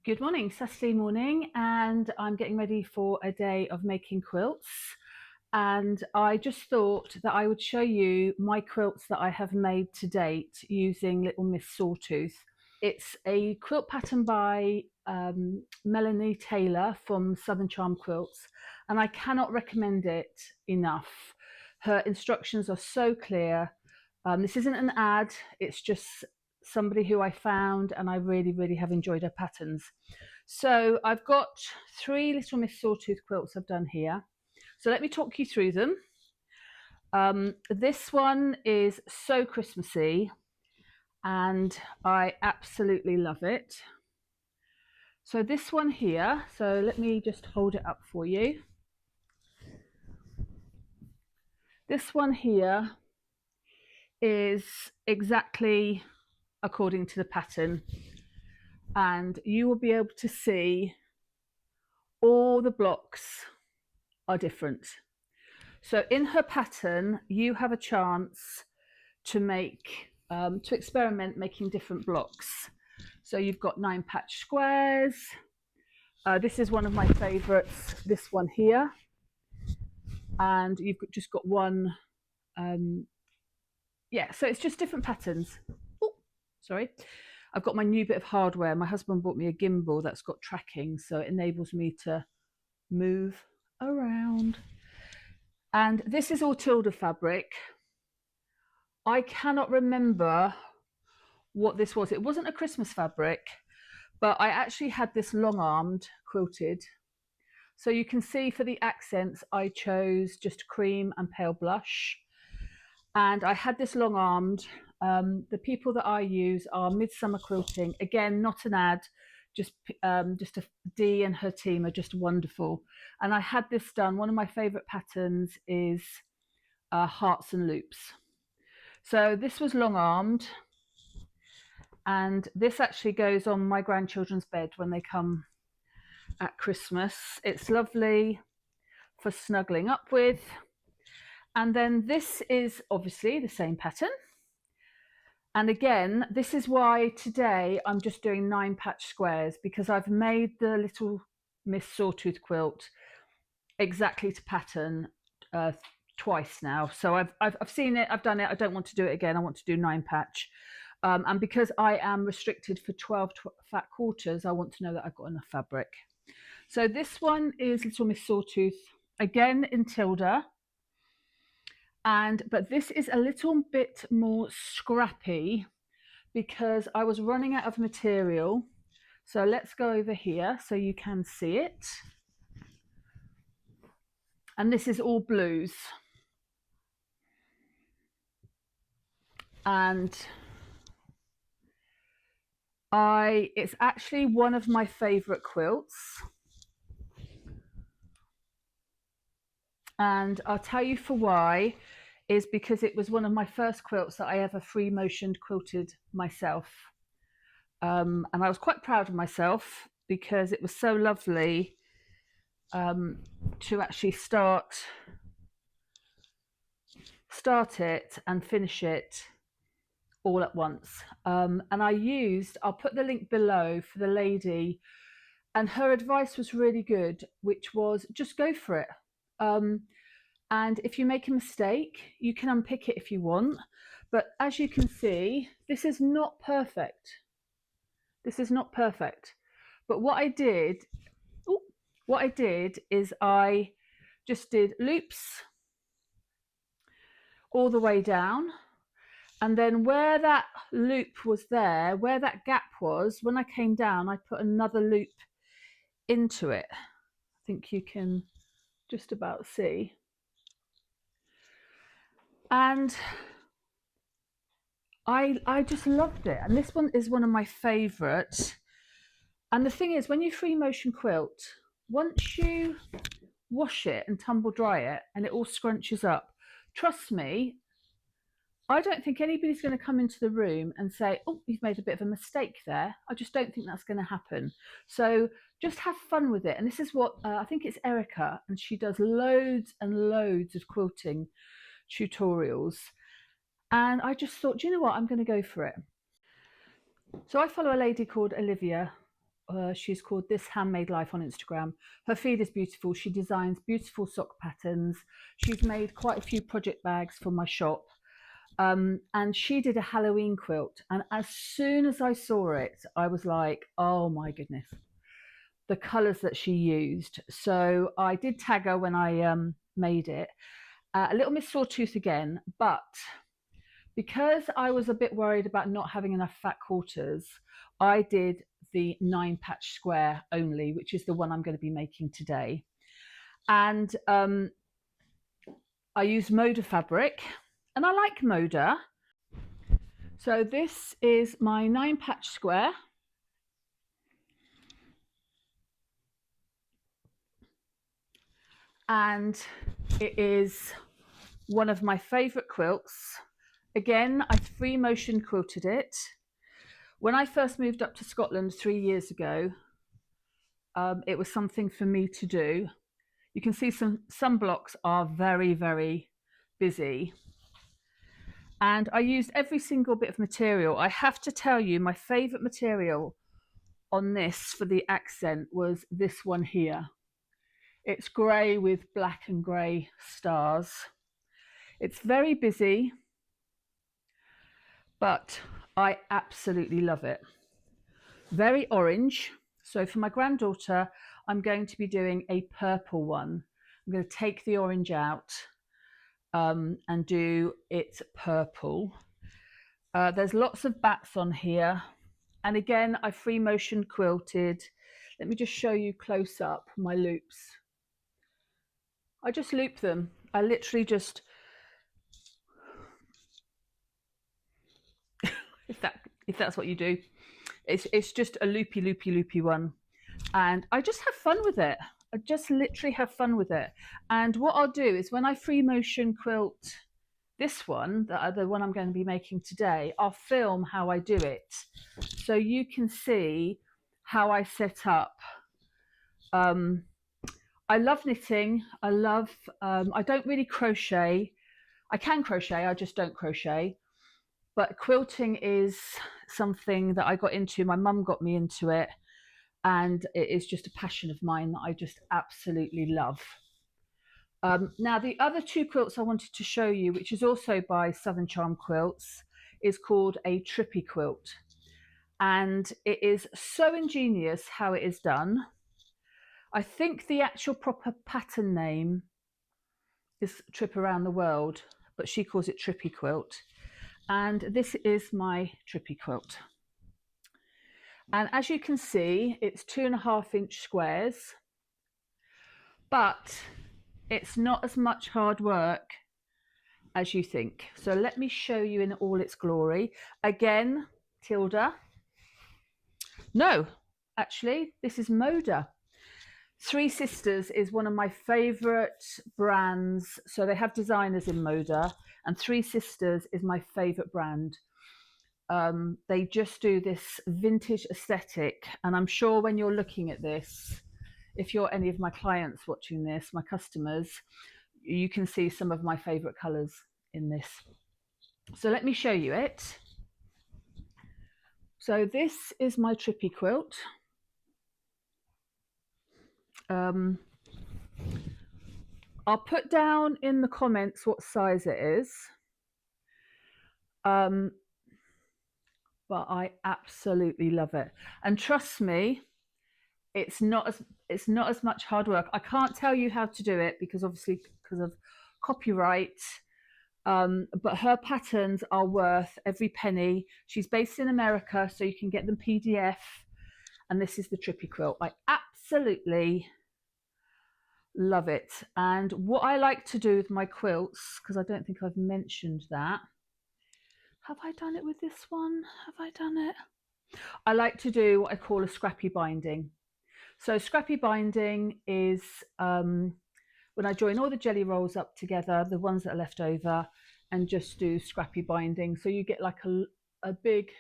Good morning, Saturday morning, and I'm getting ready for a day of making quilts. And I just thought that I would show you my quilts that I have made to date using Little Miss Sawtooth. It's a quilt pattern by Melanie Taylor from Southern Charm Quilts, and I cannot recommend it enough. Her instructions are so clear. This isn't an ad, it's just somebody who I found, and I really have enjoyed her patterns. So I've got 3 Little Miss Sawtooth quilts I've done here. So let me talk you through them. This one is so Christmassy and I absolutely love it. So this one here, so let me just hold it up for you. This one here is exactly according to the pattern, and you will be able to see all the blocks are different. So in her pattern, you have a chance to to experiment making different blocks. So you've got 9 patch squares. This is one of my favorites, this one here. And you've just got one, yeah, so it's just different patterns. Oh, sorry. I've got my new bit of hardware. My husband bought me a gimbal that's got tracking, so it enables me to move around. And this is all Tilda fabric. I cannot remember what this was. It wasn't a Christmas fabric, but I actually had this long-armed quilted. So you can see for the accents, I chose just cream and pale blush. And I had this long-armed. The people that I use are Midsomer Quilting. Again, not an ad, just a Dee and her team are just wonderful. And I had this done. One of my favorite patterns is hearts and loops. So this was long-armed. And this actually goes on my grandchildren's bed when they come at Christmas. It's lovely for snuggling up with. And then this is obviously the same pattern. And again, this is why today I'm just doing 9 patch squares, because I've made the Little Miss Sawtooth quilt exactly to pattern twice now. So I've seen it, I've done it, I don't want to do it again. I want to do 9 patch. And because I am restricted for 12 fat quarters, I want to know that I've got enough fabric. So this one is Little Miss Sawtooth, again in Tilda. But this is a little bit more scrappy because I was running out of material. So let's go over here so you can see it. And this is all blues. And it's actually one of my favorite quilts. And I'll tell you for why, is because it was one of my first quilts that I ever free motioned quilted myself. And I was quite proud of myself because it was so lovely to actually start it and finish it all at once. And I'll put the link below for the lady, and her advice was really good, which was just go for it. And if you make a mistake, you can unpick it if you want. But as you can see, this is not perfect. This is not perfect. But what I did is I just did loops all the way down. And then where that loop was there, where that gap was, when I came down, I put another loop into it. I think you can just about see. And I just loved it. And this one is one of my favorites. And the thing is, when you free motion quilt, once you wash it and tumble dry it and it all scrunches up, trust me, I don't think anybody's going to come into the room and say, oh, you've made a bit of a mistake there. I just don't think that's going to happen. So just have fun with it. And this is what I think it's Erica, and she does loads and loads of quilting tutorials. And I just thought, do you know what? I'm going to go for it. So I follow a lady called Olivia she's called This Handmade Life on Instagram. Her feed is beautiful. She designs beautiful sock patterns. She's made quite a few project bags for my shop. And she did a Halloween quilt. And as soon as I saw it, I was like, oh my goodness, the colours that she used. So I did tag her when I made it. A little Miss Sawtooth again, but because I was a bit worried about not having enough fat quarters, I did the 9-patch square only, which is the one I'm going to be making today. And I used Moda fabric, and I like Moda. So this is my 9-patch square. And it is one of my favourite quilts. Again, I free motion quilted it. When I first moved up to Scotland 3 years ago, it was something for me to do. You can see some blocks are very, very busy. And I used every single bit of material. I have to tell you, my favourite material on this for the accent was this one here. It's grey with black and grey stars. It's very busy, but I absolutely love it. Very orange. So for my granddaughter, I'm going to be doing a purple one. I'm going to take the orange out and do it purple. There's lots of bats on here. And again, I free motion quilted. Let me just show you close up my loops. I just loop them. I literally just, if that's what you do, it's just a loopy one. And I just have fun with it. I just literally have fun with it. And what I'll do is when I free motion quilt this one, the one I'm going to be making today, I'll film how I do it. So you can see how I set up. I love knitting. I don't really crochet. I can crochet, I just don't crochet. But quilting is something that I got into. My mum got me into it. And it is just a passion of mine that I just absolutely love. Now, the other 2 quilts I wanted to show you, which is also by Southern Charm Quilts, is called a trippy quilt. And it is so ingenious how it is done. I think the actual proper pattern name is Trip Around the World, but she calls it Trippy Quilt. And this is my trippy quilt. And as you can see, it's 2.5-inch squares, but it's not as much hard work as you think. So let me show you in all its glory. Again, Tilda. No, actually, this is Moda. Three Sisters is one of my favourite brands. So they have designers in Moda, and Three Sisters is my favourite brand. They just do this vintage aesthetic, and I'm sure when you're looking at this, if you're any of my clients watching this, my customers, you can see some of my favorite colors in this. So let me show you it. So this is my trippy quilt. I'll put down in the comments what size it is. But I absolutely love it. And trust me, it's not as much hard work. I can't tell you how to do it because obviously because of copyright. But her patterns are worth every penny. She's based in America, so you can get them PDF. And this is the trippy quilt. I absolutely love it. And what I like to do with my quilts, because I don't think I've mentioned that. Have I done it with this one? Have I done it? I like to do what I call a scrappy binding. So scrappy binding is when I join all the jelly rolls up together, the ones that are left over, and just do scrappy binding. So you get like a big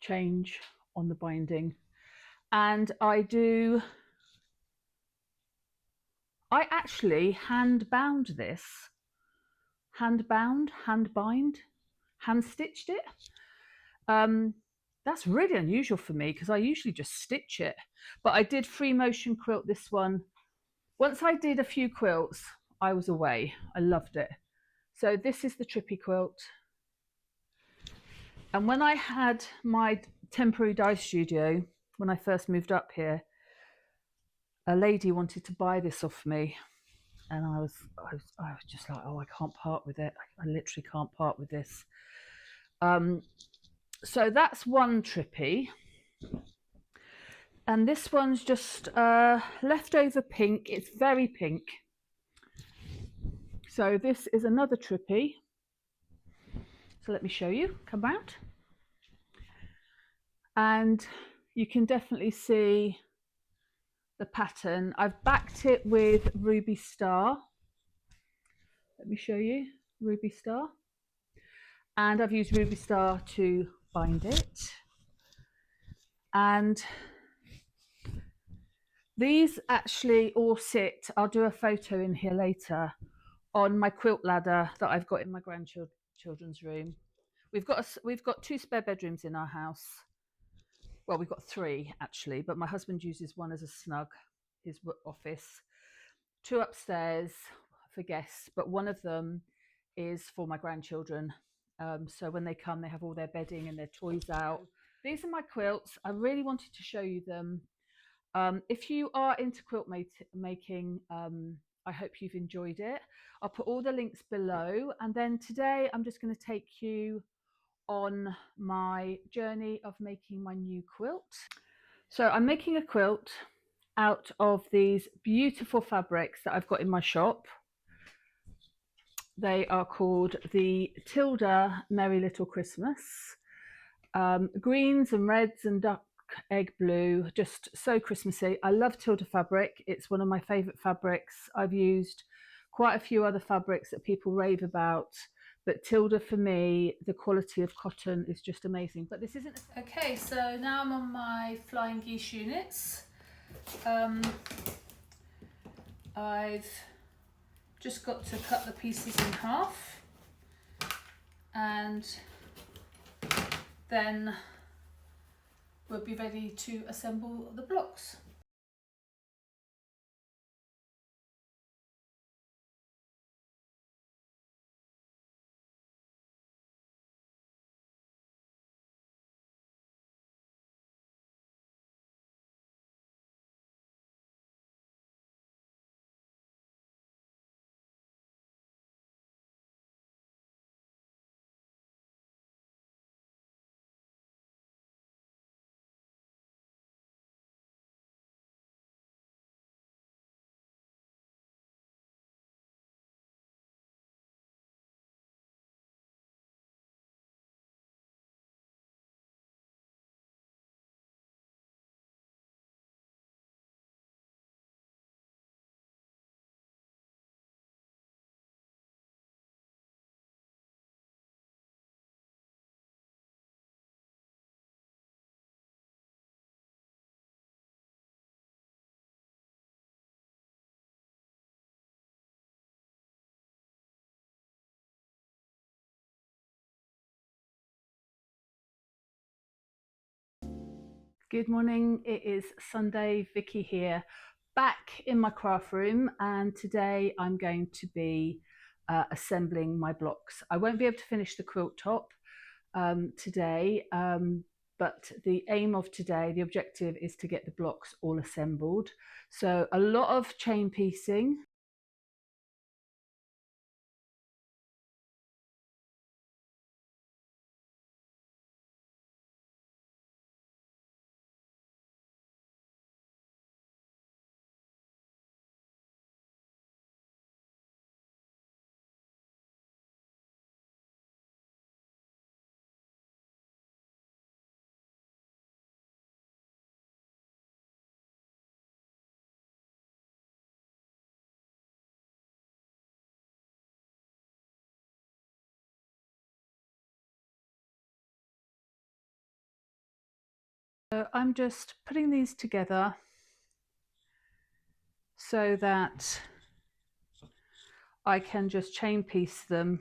change on the binding. And I actually hand bound this. Hand bind, hand stitched it. That's really unusual for me because I usually just stitch it. But I did free motion quilt this one. Once I did a few quilts, I was away. I loved it. So this is the trippy quilt. And when I had my temporary dye studio, when I first moved up here, a lady wanted to buy this off me. And I was just like, oh, I can't part with it. I literally can't part with this. So that's one trippy. And this one's just leftover pink. It's very pink. So this is another trippy. So let me show you. Come round. And you can definitely see the pattern. I've backed it with Ruby Star. Let me show you Ruby Star. And I've used Ruby Star to bind it. And these actually all sit, I'll do a photo in here later, on my quilt ladder that I've got in my grandchildren's room. We've got 2 spare bedrooms in our house. Well, we've got 3 actually, but my husband uses one as a snug, his office. 2 upstairs for guests, but one of them is for my grandchildren. So when they come, they have all their bedding and their toys out. These are my quilts. I really wanted to show you them. If you are into quilt making, I hope you've enjoyed it. I'll put all the links below. And then today I'm just going to take you on my journey of making my new quilt. So I'm making a quilt out of these beautiful fabrics that I've got in my shop. They are called the Tilda Merry Little Christmas. Greens and reds and duck egg blue, just so Christmassy. I love Tilda fabric. It's one of my favorite fabrics. I've used quite a few other fabrics that people rave about, but Tilda, for me, the quality of cotton is just amazing. But this isn't okay. So now I'm on my flying geese units. I've just got to cut the pieces in half, and then we'll be ready to assemble the blocks. Good morning, it is Sunday, Vicky here, back in my craft room, and today I'm going to be assembling my blocks. I won't be able to finish the quilt top today, but the aim of today, the objective is to get the blocks all assembled. So a lot of chain piecing. So I'm just putting these together so that I can just chain piece them,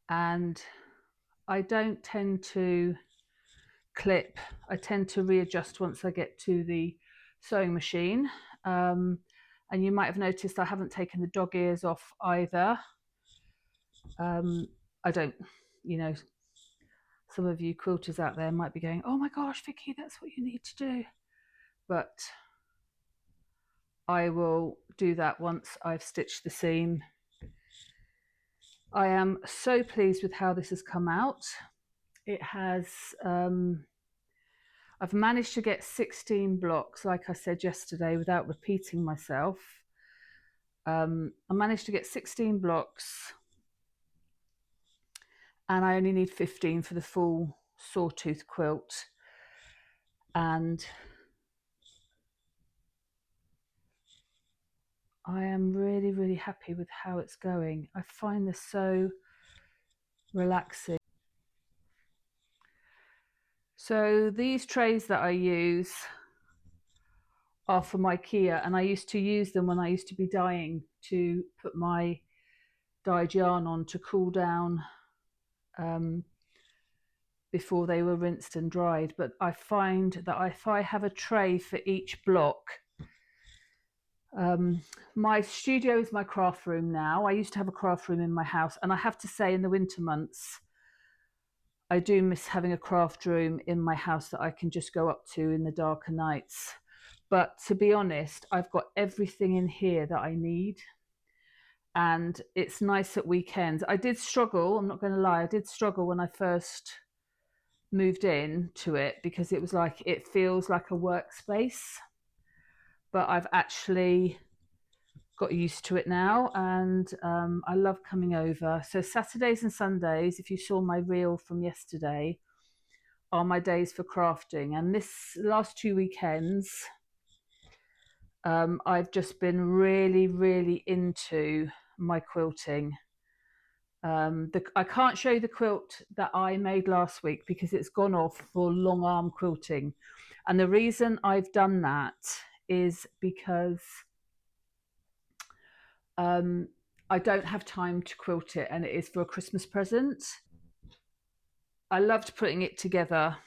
and I don't tend to clip I tend to readjust once I get to the sewing machine. And you might have noticed I haven't taken the dog ears off either. I don't, you know, some of you quilters out there might be going, oh my gosh, Vicky, that's what you need to do. But I will do that once I've stitched the seam. I am so pleased with how this has come out. It has, I've managed to get 16 blocks, like I said yesterday, without repeating myself. I managed to get 16 blocks, and I only need 15 for the full sawtooth quilt. And I am really, really happy with how it's going. I find this so relaxing. So these trays that I use are from IKEA, and I used to use them when I used to be dyeing, to put my dyed yarn on to cool down before they were rinsed and dried. But I find that if I have a tray for each block, my studio is my craft room now. I used to have a craft room in my house, and I have to say, in the winter months, I do miss having a craft room in my house that I can just go up to in the darker nights. But to be honest, I've got everything in here that I need, and it's nice at weekends. I did struggle, I'm not going to lie, I did struggle when I first moved in to it, because it was like, it feels like a workspace, but I've actually got used to it now, and I love coming over. So Saturdays and Sundays, if you saw my reel from yesterday, are my days for crafting. And this last 2 weekends, I've just been really, really into my quilting. I can't show you the quilt that I made last week because it's gone off for long arm quilting. And the reason I've done that is because I don't have time to quilt it, and it is for a Christmas present. I loved putting it together.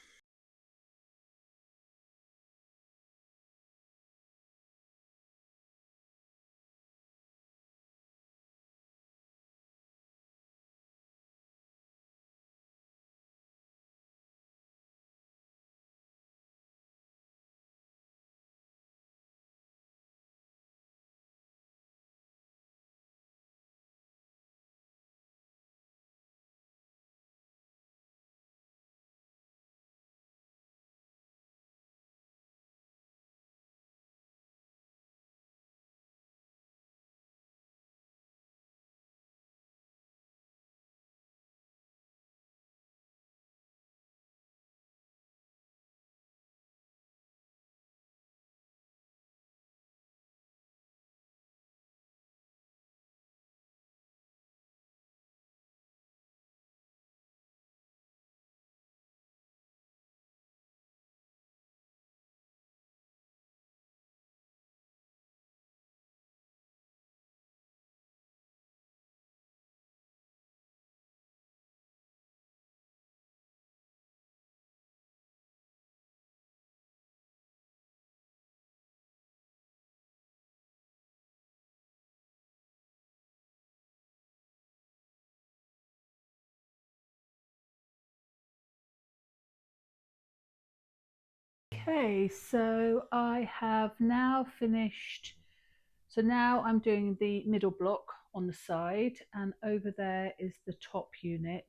Okay, so I have now finished. So now I'm doing the middle block on the side, and over there is the top unit.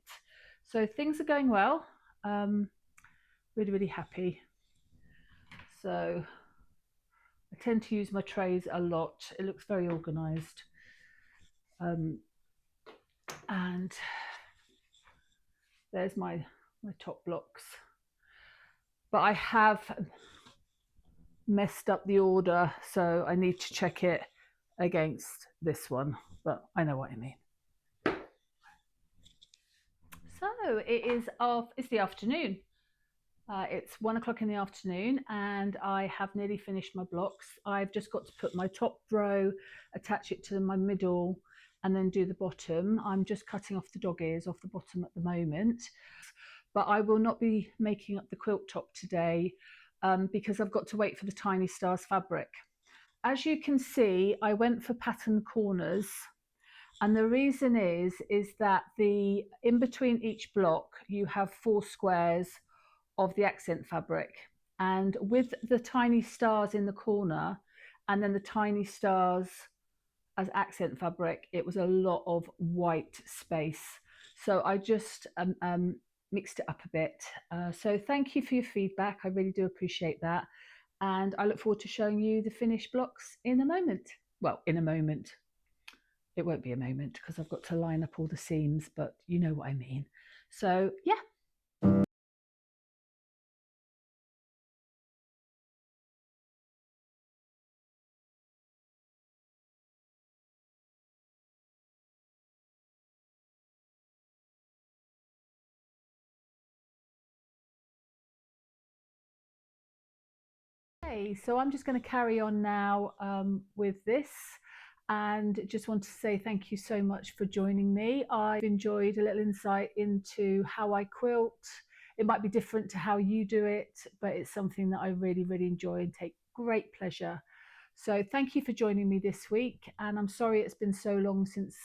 So things are going well. Really, really happy. So I tend to use my trays a lot. It looks very organized. And there's my top blocks. But I have messed up the order, so I need to check it against this one, but I know what I mean. So it's the afternoon. It's 1 o'clock in the afternoon, and I have nearly finished my blocks. I've just got to put my top row, attach it to my middle, and then do the bottom. I'm just cutting off the dog ears off the bottom at the moment. but I will not be making up the quilt top today because I've got to wait for the Tiny Stars fabric. As you can see, I went for pattern corners, and the reason is that the in between each block you have 4 squares of the accent fabric, and with the tiny stars in the corner and then the tiny stars as accent fabric, it was a lot of white space. So I just mixed it up a bit. So thank you for your feedback. I really do appreciate that. And I look forward to showing you the finished blocks in a moment. Well, in a moment. It won't be a moment because I've got to line up all the seams, but you know what I mean. So yeah. Okay, so I'm just going to carry on now with this, and just want to say thank you so much for joining me. I've enjoyed a little insight into how I quilt. It might be different to how you do it, but it's something that I really, really enjoy and take great pleasure. So thank you for joining me this week, and I'm sorry it's been so long since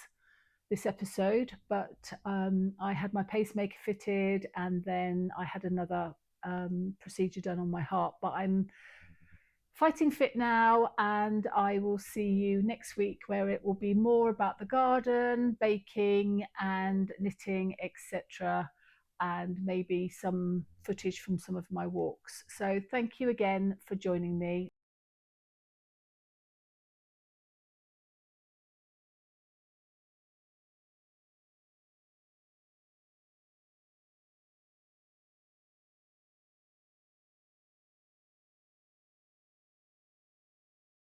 this episode, but I had my pacemaker fitted and then I had another procedure done on my heart, but I'm fighting fit now, and I will see you next week where it will be more about the garden, baking and knitting, etc., and maybe some footage from some of my walks. So thank you again for joining me.